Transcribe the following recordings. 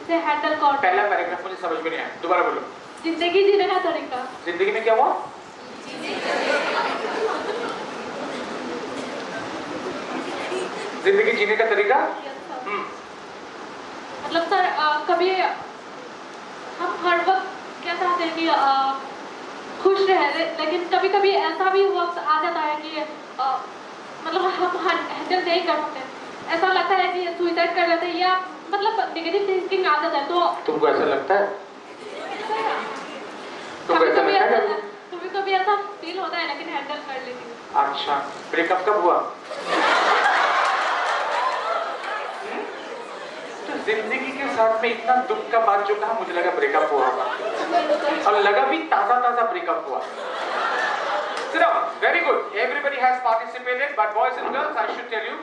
से हैंडल कर। पहला पैराग्राफ मुझे समझ में नहीं आया, दोबारा बोलो। जिंदगी जीने का तरीका। जिंदगी में क्या हुआ? जिंदगी जीने का तरीका? मतलब सर कभी हम हर वक्त क्या चाहते हैं कि खुश रहे, लेकिन कभी कभी ऐसा भी वक्त आ जाता है कि मतलब हम हैंडल नहीं कर सकते, ऐसा लगता है कि सुसाइड कर लेते हैं या मतलब नेगेटिव थिंकिंग आ जाता है। तो तुमको ऐसा लगता है? कभी कभी ऐसा फील होता है, लेकिन हैंडल कर लेती हूँ। अच्छा, ब्रेकअप कब हुआ? तो जिंदगी के साथ में इतना दुख का बात जो कहा, मुझे लगा ब्रेकअप हुआ होगा, और लगा भी ताजा ताजा ब्रेकअप हुआ। Sit down. Very good. Everybody has participated, but boys and girls, I should tell you,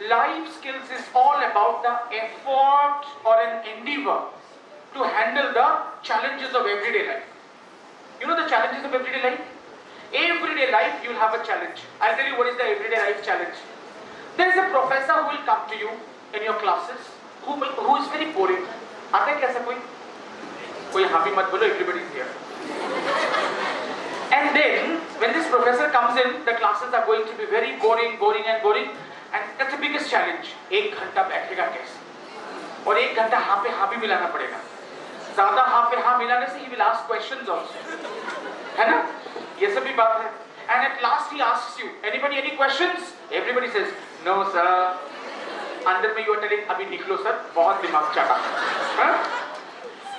life skills is all about the effort or an endeavor to handle the challenges of everyday life. You know the challenges of everyday life? Everyday life, you will have a challenge. I'll tell you what is the everyday life challenge. There is a professor who will come to you in your classes, who is very boring. आता है कैसा कोई? कोई हाँ भी मत बोलो, everybody is here. And then, when this professor comes in, the classes are going to be very boring, and that's the biggest challenge. 1 घंटा बैठेगा कैसे? और 1 घंटा हाँ पे हाँ भी मिलाना पड़ेगा. ज़्यादा हाँ पे हाँ मिलाने से he will ask questions also. है ना? ये सभी बात है. And at last he asks you, anybody any questions? Everybody says, no sir. अंदर में you are telling, अभी निकलो सर, बहुत दिमाग चाटा. हाँ?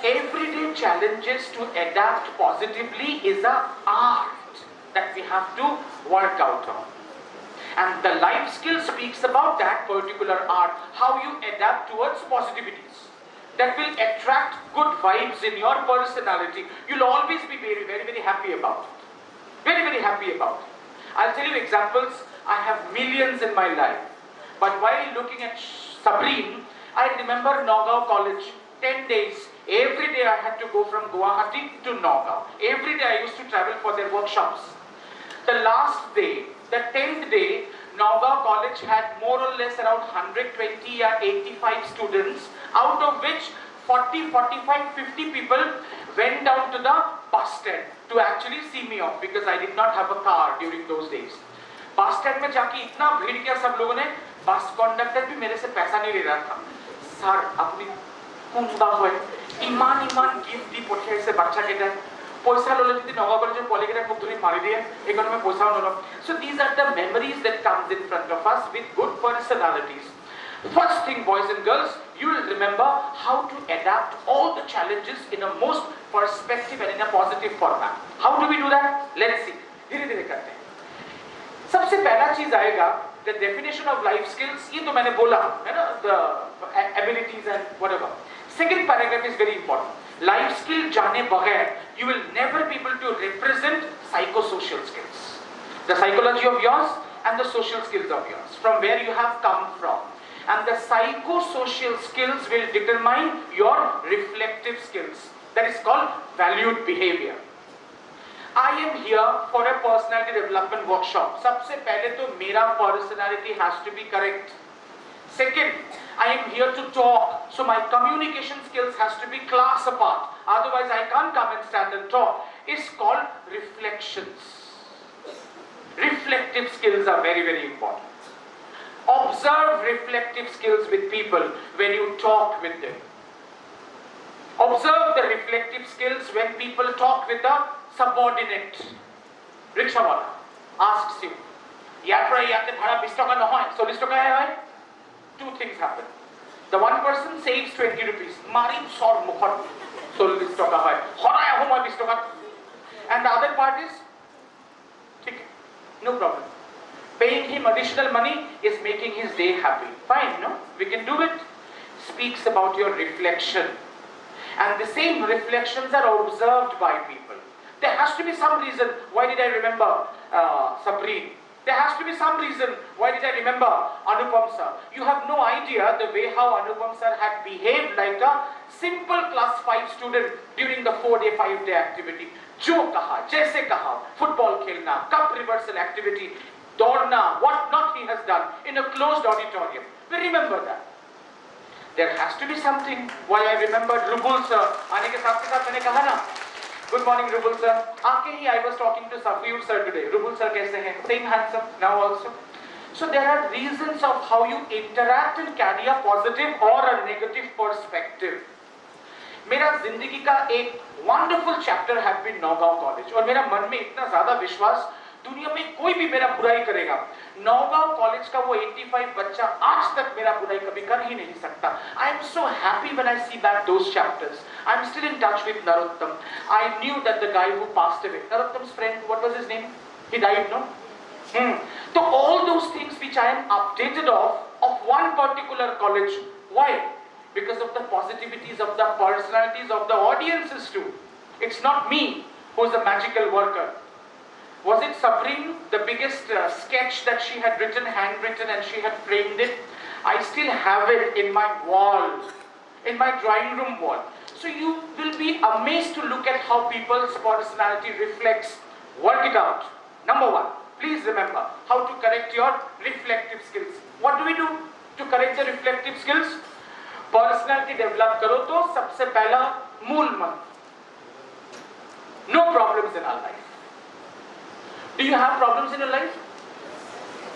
Everyday challenges to adapt positively is an art that we have to work out on. And the life skill speaks about that particular art, how you adapt towards positivities. That will attract good vibes in your personality. You'll always be very, very, very happy about it. Very, very happy about it. I'll tell you examples. I have millions in my life. But while looking at Sabreen, I remember Nagaon College, 10 days. Every day I had to go from Guwahati to Nagaon. Every day I used to travel for their workshops. The last day, the 10th day, Nagaon College had more or less around 120 or 85 students, out of which 40, 45, 50 people went down to the bus stand to actually see me off because I did not have a car during those days. Bus stand में जाके इतना भीड़ किया सब लोगों ने, bus conductor भी मेरे से पैसा नहीं ले रहा था. सर अपनी कुंडा होए इमान गिफ्ट दी पठियाई से बच्चा के टाइम पैसा लो लेती नगा पर जो पॉलीग्राफ मुक्त नहीं मारी दिए एक में पैसा लो. So these are the memories that comes in front of us with good personalities. First thing, boys and girls, you will remember how to adapt all the challenges in a most perspective and in a positive format. How do we do that? Let's see. धीरे धीरे करते हैं. सबसे पहला चीज आएगा the definition of life skills. ये तो मैंने बोला है ना, the abilities and whatever. Second paragraph is very important. Life skill जाने बगैर you will never be able to represent psychosocial skills, the psychology of yours and the social skills of yours, from where you have come from. And the psychosocial skills will determine your reflective skills. That is called valued behavior. I am here for a personality development workshop. सबसे पहले तो मेरा personality has to be correct. Second, I am here to talk, so my communication skills has to be class apart. Otherwise, I can't come and stand and talk. It's called reflections. Reflective skills are very, very important. Observe reflective skills with people when you talk with them. Observe the reflective skills when people talk with a subordinate. Rickshawala asks you, "Yatra yaate bhada 20 taka na hoy, 40 taka hai." Two things happen. The one person saves 20 rupees. Mari sor mukhar 40 taka hoy. Horaya ho moi 20 taka. And the other part is, okay, no problem. Paying him additional money is making his day happy. Fine, no? We can do it. Speaks about your reflection. And the same reflections are observed by people. There has to be some reason. Why did I remember Sabreen? There has to be some reason. Why did I remember Anupam sir? You have no idea the way how Anupam sir had behaved like a simple class 5 student during the 4-day, 5-day activity. Jo kaha, jaise kaha, football khelna, cup reversal activity, daurna, what not he has done in a closed auditorium. We remember that. There has to be something. Why I remember Rubul sir. आने के साथ मैंने कहा ना, Good morning Rubul sir. आके ही I was talking to Safir sir today. Rubul sir कैसे हैं? Same handsome now also. So there are reasons of how you interact and carry a positive or a negative perspective. मेरा जिंदगी का एक wonderful chapter have been Naugaon college, और मेरा मन में इतना ज्यादा विश्वास, दुनिया में कोई भी मेरा बुराई करेगा, नौगांव कॉलेज का वो 85 बच्चा आज तक मेरा बुराई कभी कर ही नहीं सकता. I am so happy when I see back those chapters. I am still in touch with Narottam. I knew that the guy who passed away, Narottam's friend, what was his name? He died, no? So all those things which I am updated of one particular college. Why? Because of the positivities of the personalities of the audiences too. It's not me who's a magical worker. Was it Sabrine, the biggest sketch that she had written, handwritten, and she had framed it? I still have it in my wall, in my drawing room wall. So you will be amazed to look at how people's personality reflects. Work it out. Number one, please remember how to correct your reflective skills. What do we do to correct the reflective skills? Personality develop करो तो सबसे पहला मूल मंत्र, no problems in our life. Do you have problems in your life?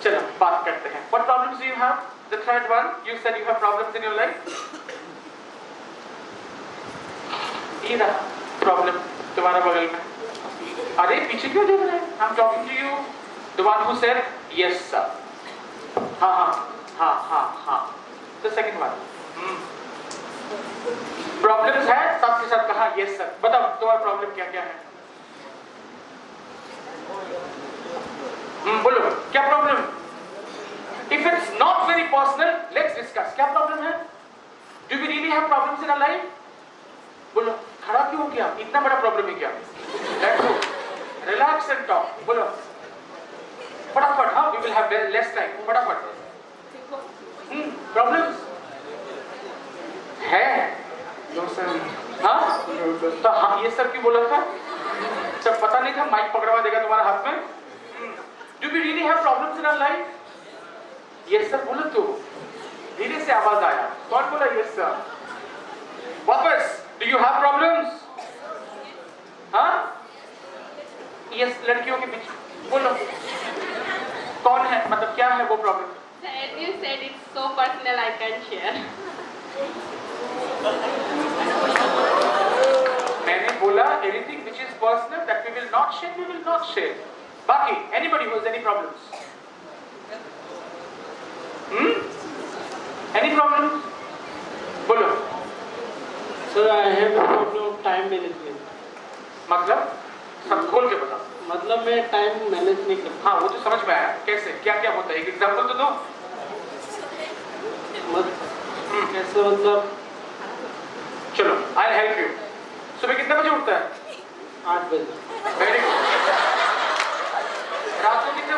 चलो बात करते हैं. What problems do you have? The third one, you said you have problems in your life. ये रहा problem तुम्हारा बगल में. अरे पीछे क्यों देख रहे हैं? I'm talking to you, the one who said yes sir. हाँ. The second one. Problems है, साथ के साथ कहा yes sir. बताओ तुम्हारा problem क्या क्या है? बोलो क्या problem? If it's not very personal, let's discuss. क्या प्रॉब्लम है? Do we really have problems in our life? बोलो खड़ा क्यों हो गया? इतना बड़ा प्रॉब्लम है क्या? Let's go. Relax and talk. बोलो फटाफट. हाँ, we will have less time. फटाफट. Problems है? No sir. हाँ? तो हाँ ये सर क्यों बोला था? जब पता नहीं था माइक पकड़वा देगा तुम्हारे हाथ में. Do we really have problems in our life? Yes sir बोलो तो. धीरे से आवाज आया. कौन बोला yes sir? वापस. Do you have problems? हाँ? Yes लड़कियों के पीछे. बोलो. कौन है? मतलब क्या है वो problem? As you said, it's so personal I can't share. मैंने बोला anything which is personal that we will not share, we will not share. बाकी anybody who has any problems? Any problems? बोलो. Sir, I have a problem of time management. मतलब सब खोल के बताओ. मतलब मैं टाइम मैनेज नहीं करता. हाँ वो तो समझ में आया. कैसे क्या क्या होता है? एक एग्जांपल तो दो. कैसे मतलब? चलो I'll help you. सुबह कितने बजे उठता है? 8 बजे. Very good. रात को कितने?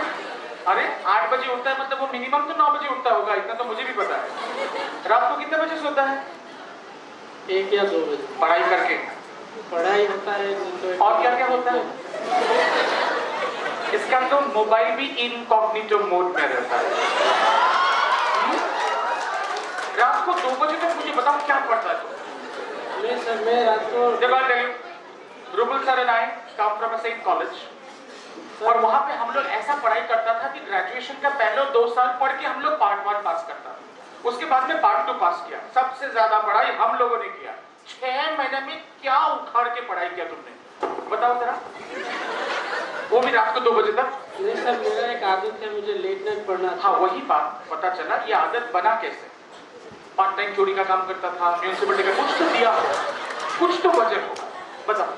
अरे 8 बजे उठता है मतलब वो मिनिमम तो 9 बजे उठता होगा, इतना तो मुझे भी पता है. रात को कितने बजे सोता है? 1 या 2 बजे. पढ़ाई करके. पढ़ाई होता है तो और क्या क्या होता है? इसका तो मोबाइल भी इनकॉग्निटो मोड में रहता है. रात को 2 बजे तक मुझे बताओ क्या पढ़ता है? नहीं सर, मैं रात को Rubul sir and I come from a same college. और वहाँ पे हम लोग ऐसा पढ़ाई करता था कि ग्रेजुएशन का पहले 2 साल पढ़ के हम लोग पार्ट 1 पास करता था. उसके बाद में पार्ट 2 पास किया. सबसे ज्यादा पढ़ाई हम लोगों ने किया. 6 महीने में क्या उखाड़ के पढ़ाई किया तुमने? बताओ जरा. वो भी रात को 2 बजे तक. नहीं सर, मेरा एक आदत है, मुझे लेट नाइट पढ़ना. हाँ वही बात पता चला. ये आदत बना कैसे? पार्ट टाइम चोरी का काम करता था, म्यूनिसिपलिटी का कुछ तो दिया, कुछ तो वजह होगा. बताओ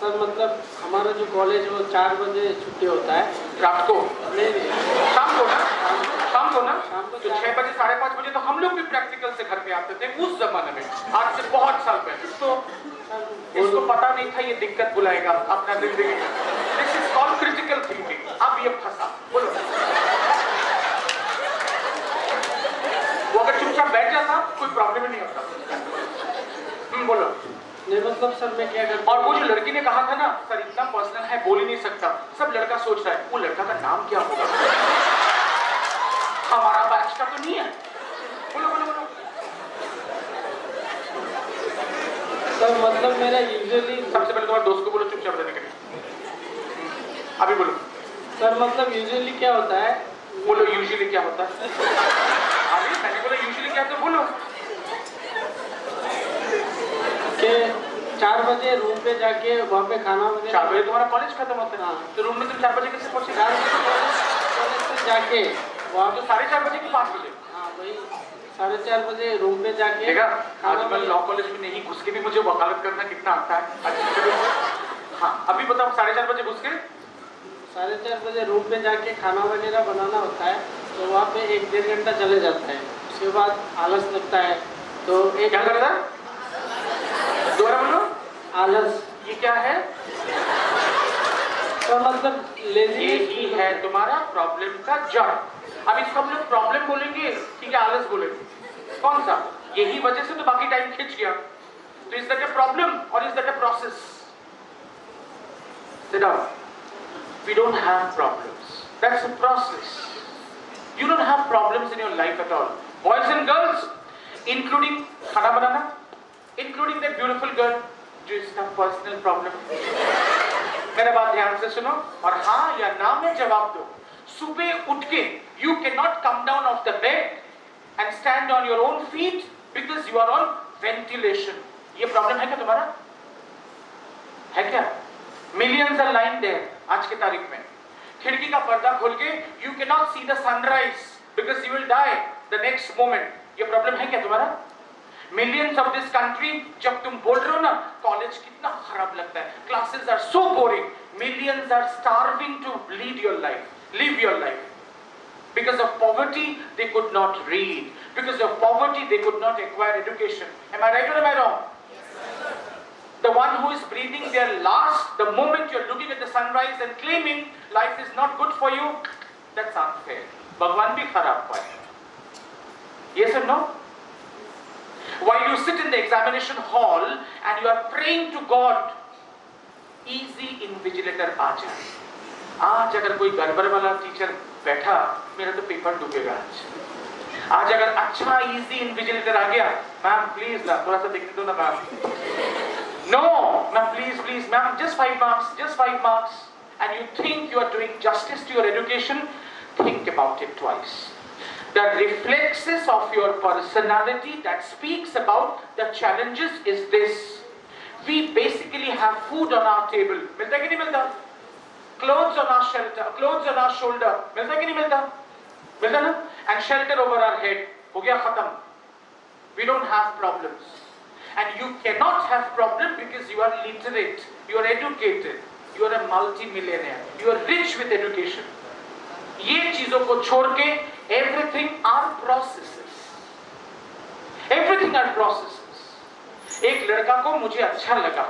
सर. मतलब हमारा जो कॉलेज है वो 4 बजे छुट्टी होता है. रात को? नहीं शाम को ना. शाम को ना. शाम को तो 6 बजे 5:30 बजे तो हम लोग भी प्रैक्टिकल से घर पे आते थे उस जमाने में, आज से बहुत साल पहले. तो इसको पता नहीं था ये दिक्कत बुलाएगा अपना जिंदगी में. This is called critical thinking. अब ये फंसा. बोलो. वो अगर चुपचाप बैठ जाता कोई प्रॉब्लम ही नहीं होता. बोलो. नहीं मतलब सर मैं क्या करता. और वो जो लड़की ने कहा था ना सर इतना पर्सनल है बोल ही नहीं सकता, सब लड़का सोच रहा है वो लड़का का नाम क्या होगा. हमारा बैच का तो नहीं है. बोलो बोलो बोलो. सर मतलब मेरा यूजुअली सबसे पहले तुम्हारे दोस्त को बोलो चुपचाप रहने के लिए, अभी बोलो। सर मतलब यूजुअली क्या होता है, बोलो यूजुअली क्या होता है। अभी मैंने बोला यूजुअली क्या, तो बोलो कि 4 बजे रूम पे जाके वहाँ पे खाना वगैरह। 4 बजे तुम्हारा कॉलेज खत्म होता है। हाँ। तो रूम में तुम 4 बजे कैसे पहुंचे? 4 बजे कॉलेज से जाके वहाँ तो 4:30 बजे की 5 बजे। हाँ वही 4:30 बजे रूम पे जाके देखा, खाना आज मैं लॉ कॉलेज में नहीं घुस के भी मुझे वकालत करना कितना आता है। हाँ अभी बताओ, 4:30 बजे घुस के 4:30 बजे रूम पे जाके खाना वगैरह बनाना होता है, तो वहाँ पे 1-1.5 घंटा चले जाता है। उसके बाद आलस लगता है, तो एक क्या करता है? दोबारा बोलो। आलस। ये क्या है? तो मतलब ये ही है तुम्हारा प्रॉब्लम का जड़। अब इसको हम लोग प्रॉब्लम बोलेंगे, ठीक है, आलस बोलेंगे। कौन सा? यही वजह से तो बाकी टाइम खिंच गया। तो इज दैट अ प्रॉब्लम और is that a process? Sit down. We don't have problems. That's a process. You don't have problems in your life at all. Boys and girls, including खाना बनाना, including that beautiful girl जो इसका personal problem. मेरा बात ध्यान से सुनो और हाँ या ना में जवाब दो। सुबह उठ के you cannot come down off the bed and stand on your own feet because you are on ventilation. ये प्रॉब्लम है क्या तुम्हारा? है क्या? Millions are lying there आज की तारीख में। खिड़की का पर्दा खोल के you cannot see the sunrise because you will die the next moment. ये प्रॉब्लम है क्या तुम्हारा? Millions of this country, जब तुम बोल रहे हो ना कॉलेज कितना खराब लगता है, classes are so boring, millions are starving to live your life. Because of poverty, they could not read. Because of poverty, they could not acquire education. Am I right or am I wrong? The one who is breathing their last, the moment you're looking at the sunrise and claiming life is not good for you, that's unfair. Bhagwan bhi kharab hai. Yes or no? While you sit in the examination hall and you are praying to God, easy invigilator आ जाए। आज अगर कोई गड़बड़ वाला teacher बैठा, मेरा तो paper डूबेगा आज अगर अच्छा easy invigilator आ गया, मैम प्लीज ना थोड़ा सा देखने दो ना ma'am. No, ma'am, please, ma'am, just 5 marks. And you think you are doing justice to your education, think about it twice. The reflexes of your personality that speaks about the challenges is this. We basically have food on our table. मिलता कि नहीं मिलता? Clothes on our shelter, clothes on our shoulder. मिलता कि नहीं मिलता? मिलता ना? And shelter over our head. हो गया खत्म. We don't have problems. And you cannot have problem because you are literate, you are educated, you are a multi-millionaire, you are rich with education. ये चीजों को छोड़ के everything are processes. Everything are processes. एक लड़का को मुझे अच्छा लगा,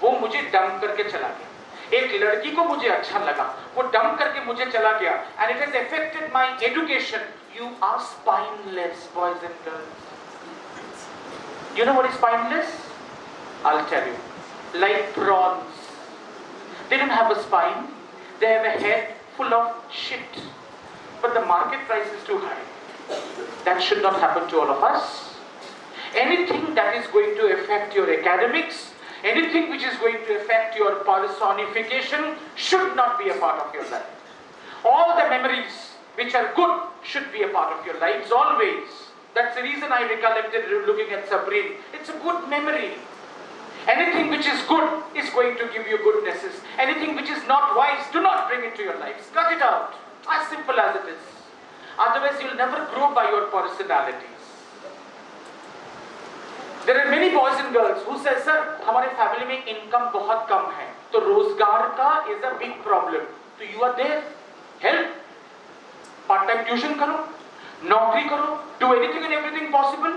वो मुझे डंप करके चला गया। एक लड़की को मुझे अच्छा लगा, वो डंप करके मुझे चला गया, and it has affected my education. You are spineless, boys and girls. You know what is spineless? I'll tell you. Like prawns. They don't have a spine. They have a head full of shit. But the market price is too high. That should not happen to all of us. Anything that is going to affect your academics, anything which is going to affect your personification should not be a part of your life. All the memories which are good should be a part of your lives always. That's the reason I recollected looking at Sabrine. It's a good memory. Anything which is good is going to give you goodnesses. Anything which is not wise, do not bring it to your lives. Cut it out. As simple as it is. Otherwise, you'll never grow by your personalities. There are many boys and girls who say, sir, हमारे family में income बहुत कम है, तो रोजगार का is a big problem. तो you are there. Help. Part-time tuition करो, नौकरी करो, do anything and everything possible.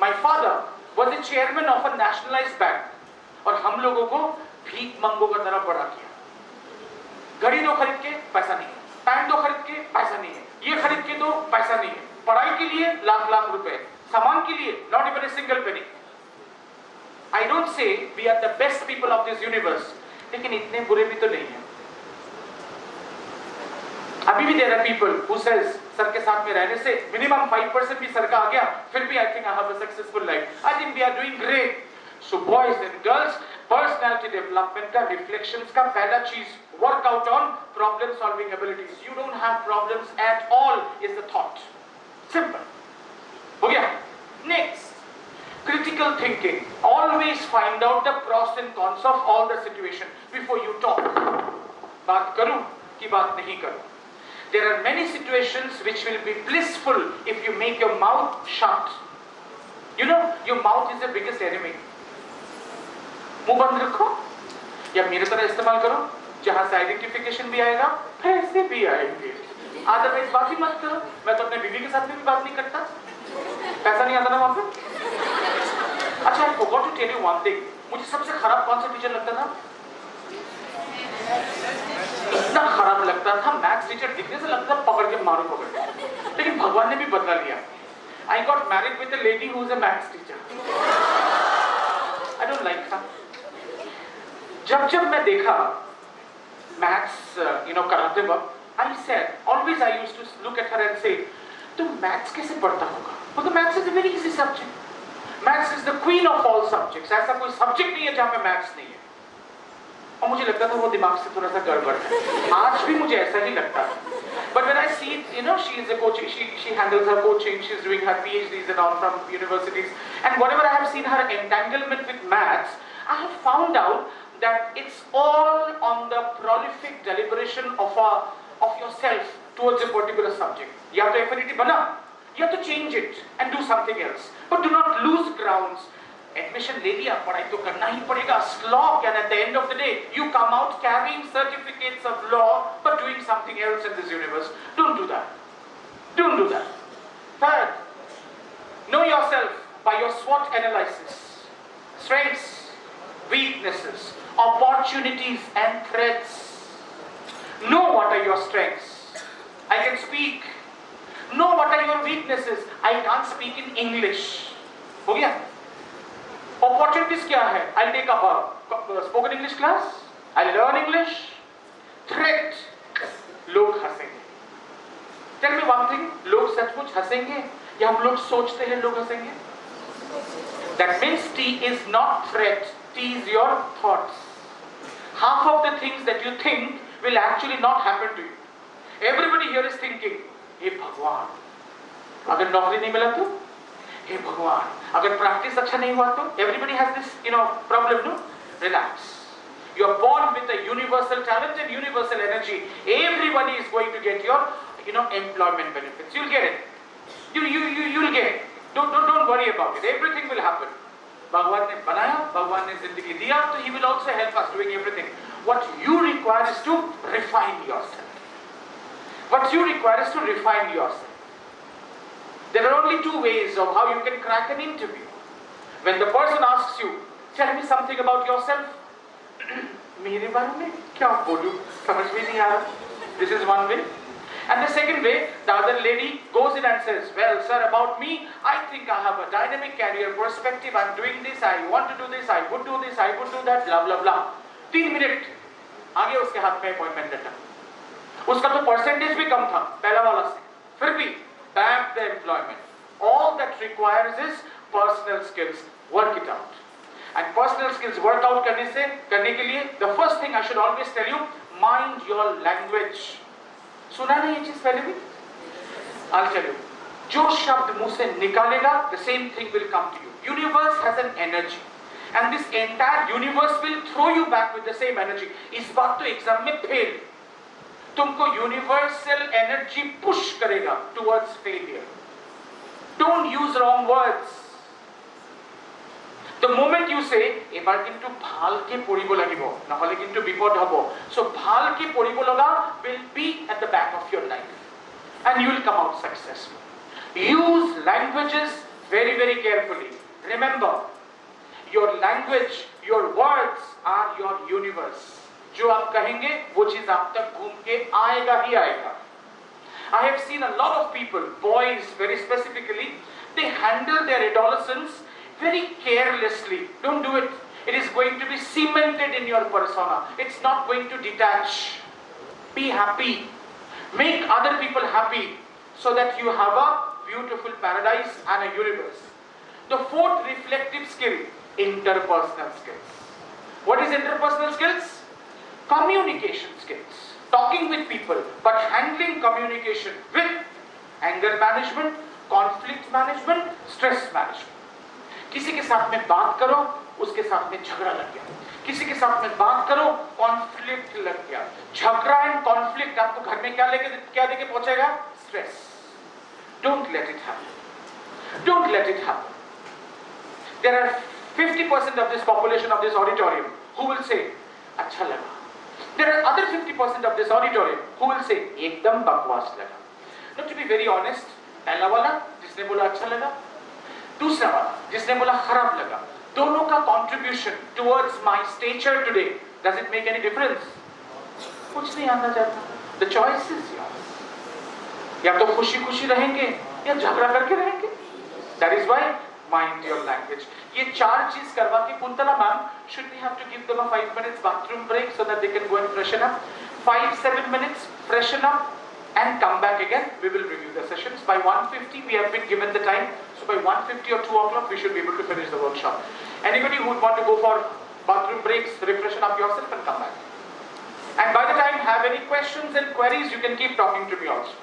My father was the chairman of a nationalized bank और हम लोगों को भीख मंगों का तरह बड़ा किया। घड़ी दो खरीद के पैसा नहीं है, पैंट दो खरीद के पैसा नहीं है, ये खरीद के दो पैसा नहीं है, पढ़ाई के लिए लाख रुपए, सामान के लिए not even a single penny. I don't say we are the best people of this universe, लेकिन इतने बुरे भी तो नहीं है। अभी भी there are people who says sir के साथ में रहने से minimum 5% भी सर का आ गया, फिर भी I think I have a successful life. I think we are doing great. So boys and girls, personality development का reflections का पहला चीज work out on problem solving abilities. You don't have problems at all is the thought. Simple. हो गया? Next, critical thinking. Always find out the pros and cons of all the situation before you talk. बात करूं कि बात नहीं करूं. There are many situations which will be blissful if you make your mouth shut. You know, your mouth is the biggest enemy. मुंह बंद रखो या मेरे तरह इस्तेमाल करो जहां से आइडेंटिफिकेशन भी आएगा पैसे भी आएंगे. अदरवाइज बात ही मत करो. मैं तो अपने बीवी के साथ भी बात नहीं करता. पैसा नहीं आता ना वहां पे. अच्छा, I forgot to tell you one thing. मुझे सबसे खराब कौन सा टीचर लगता था? इतना खराब लगता था, मैथ्स टीचर दिखने से लगता था पकड़ के मारो पकड़. लेकिन भगवान ने भी बदला लिया. I got married with a lady who is a maths teacher. I don't like her. जब मैं देखा मैथ्स कराते वक्त, I said, always I used to look at her and say, तुम मैथ्स कैसे पढ़ता होगा? मतलब maths is a very easy subject. Maths is the queen of all subjects. ऐसा कोई सब्जेक्ट नहीं है जहाँ पे मैथ्स नहीं है. और मुझे लगता था वो दिमाग से थोड़ा सा गड़बड़ है. आज भी मुझे ऐसा ही लगता है. But when I see, she is a coach. She handles her coaching. She's doing her PhDs and all from universities. And whatever I have seen her entanglement with maths, I have found out that it's all on the prolific deliberation of yourself towards a particular subject. या तो affinity बना, या तो change it and do something else. But do not lose grounds. Admission ले लिया, पढ़ाई तो करना ही पड़ेगा. Slog, and at the end of the day, you come out carrying certificates of law, but doing something else in this universe. Don't do that. Don't do that. Third, know yourself by your SWOT analysis. Strengths, weaknesses, opportunities and threats. Know what are your strengths. I can speak. Know what are your weaknesses. I can't speak in English. हो गया? Opportunities क्या है? I'll take up a spoken English class. I'll learn English. Threat, लोग हंसेंगे. Tell me one thing. लोग सचमुच हंसेंगे या हम लोग सोचते हैं लोग हंसेंगे? That means T is not threat. T is your thoughts. Half of the things that you think will actually not happen to you. Everybody here is thinking, हे भगवान, अगर नौकरी नहीं मिला तो? हे भगवान, अगर प्रैक्टिस अच्छा नहीं हुआ तो? Everybody has this, problem, no? Relax. You are born with a universal talent and universal energy. Everybody is going to get your, employment benefits. You'll get it. You'll get it. Don't worry about it. Everything will happen. भगवान ने बनाया, भगवान ने जिंदगी दिया, तो He will also help us doing everything. What you require is to refine yourself. What you require is to refine yourself. There are only two ways of how you can crack an interview. When the person asks you, tell me something about yourself. मेरे बारे में क्या बोलूं? समझ में नहीं आ रहा. This is one way. And the second way, the other lady goes in and says, well, sir, about me, I think I have a dynamic career perspective. I'm doing this, I want to do this, I would do this, I would do that, blah, blah, blah. 3 minute आगे उसके हाथ में appointment letter. उसका तो percentage भी कम था पहला वाला से, फिर भी back the employment. All that requires is personal skills. Work it out. And personal skills work out करने के लिए, the first thing I should always tell you, mind your language. सुना नहीं ये चीज पहले भी? I'll tell you. जो शब्द मुंह से निकालेगा, the same thing will come to you. Universe has an energy. And this entire universe will throw you back with the same energy. इस बात तो एग्जाम में फेल. तुमको universal energy push करेगा towards failure. Don't use wrong words. The moment you say, এবার কিন্তু ভালকে পড়িব লাগিব, নহলে কিন্তু বিপদ হ'ব. So ভালকে পড়িব লগা will be at the back of your life. And you will come out successful. Use languages very, very carefully. Remember, your language, your words are your universe. जो आप कहेंगे वो चीज आप तक घूम के आएगा ही आएगा. I have seen a lot of people, boys very specifically, they handle their adolescence very carelessly. Don't do it. It is going to be cemented in your persona. It's not going to detach. Be happy. Make other people happy so that you have a beautiful paradise and a universe. The fourth reflective skill interpersonal skills. What is interpersonal skills? Communication skills. Talking with people, but handling communication with anger management, conflict management, stress management. किसी के साथ में बात करो, उसके साथ में झगड़ा लग गया. किसी के साथ में बात करो, कॉन्फ्लिक्ट लग गया. झगड़ा एंड कॉन्फ्लिक्ट आपको घर में क्या देके पहुंचेगा? Stress. Don't let it happen. Don't let it happen. There are 50% of this population of this auditorium who will say, अच्छा लगा. There are other 50% of this auditorium who will say, एकदम बकवास लगा. Now, to be very honest, पहला वाला जिसने बोला अच्छा लगा, दूसरा वाला जिसने बोला खराब लगा, दोनों का contribution towards my stature today, does it make any difference? कुछ नहीं आना चाहता. The choice is yours. या तो खुशी-खुशी रहेंगे या झगड़ा करके रहेंगे. That is why mind your language. ये चार चीज करवा के Kuntala ma'am, should we have to give them a 5 minutes bathroom break so that they can go and freshen up? 5-7 minutes, freshen up and come back again. We will review the sessions. By 1:50 we have been given the time. So by 1:50 or 2 o'clock we should be able to finish the workshop. Anybody who would want to go for bathroom breaks, refreshen up yourself and come back. And by the time have any questions and queries, you can keep talking to me also.